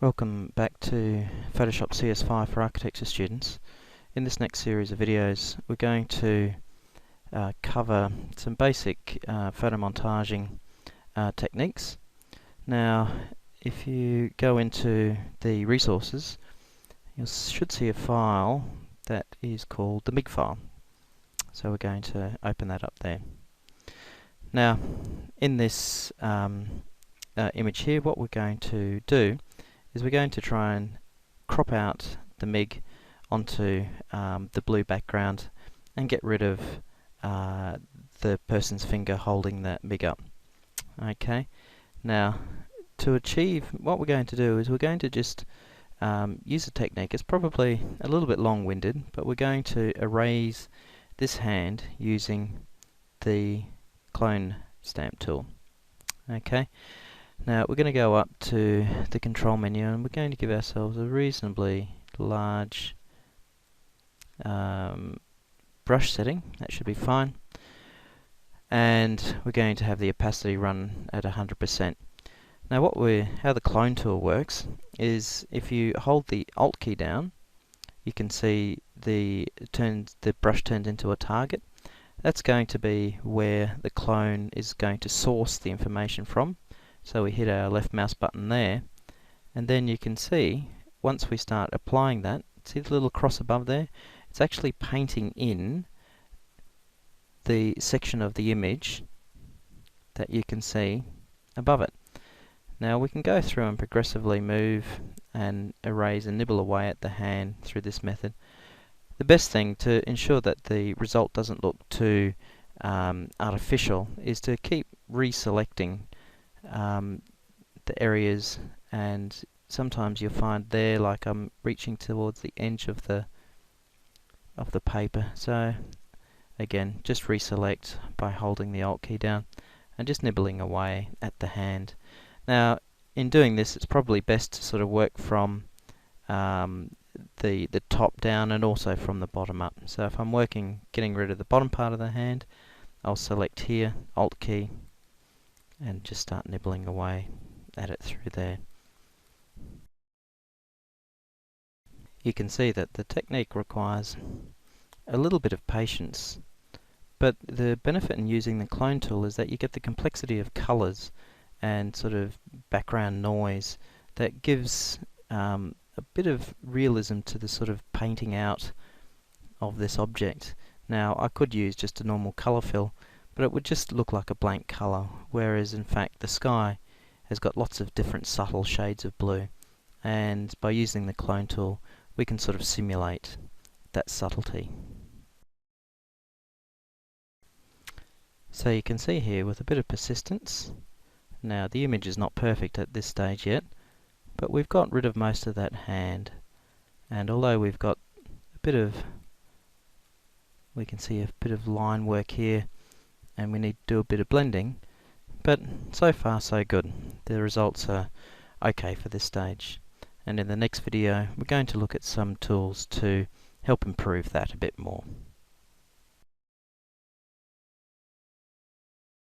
Welcome back to Photoshop CS5 for architecture students. In this next series of videos we're going to cover some basic photomontaging techniques. Now if you go into the resources you should see a file that is called the MIG file. So we're going to open that up there. Now in this image here, what we're going to do is we're going to try and crop out the MIG onto the blue background and get rid of the person's finger holding that MIG up. Okay, now to achieve what we're going to do is we're going to just use a technique. It's probably a little bit long-winded, but we're going to erase this hand using the clone stamp tool. Okay, now we're going to go up to the control menu and we're going to give ourselves a reasonably large brush setting. That should be fine, and we're going to have the opacity run at 100%. Now how the clone tool works is if you hold the Alt key down, you can see the brush turns into a target. That's going to be where the clone is going to source the information from. So we hit our left mouse button there, and then you can see once we start applying that, see the little cross above there? It's actually painting in the section of the image that you can see above it. Now we can go through and progressively move and erase and nibble away at the hand through this method. The best thing to ensure that the result doesn't look too artificial is to keep reselecting the areas, and sometimes you'll find there like I'm reaching towards the edge of the paper. So again, just reselect by holding the Alt key down and just nibbling away at the hand. Now in doing this it's probably best to sort of work from the top down and also from the bottom up. So if I'm getting rid of the bottom part of the hand, I'll select here, Alt key, and just start nibbling away at it through there. You can see that the technique requires a little bit of patience, but the benefit in using the clone tool is that you get the complexity of colours and sort of background noise that gives a bit of realism to the sort of painting out of this object. Now I could use just a normal colour fill, but it would just look like a blank colour, whereas in fact the sky has got lots of different subtle shades of blue, and by using the clone tool we can sort of simulate that subtlety. So you can see here with a bit of persistence, now the image is not perfect at this stage yet, but we've got rid of most of that hand, and although we've got a bit of, we can see a bit of line work here and we need to do a bit of blending, but so far so good. The results are okay for this stage, and in the next video we're going to look at some tools to help improve that a bit more.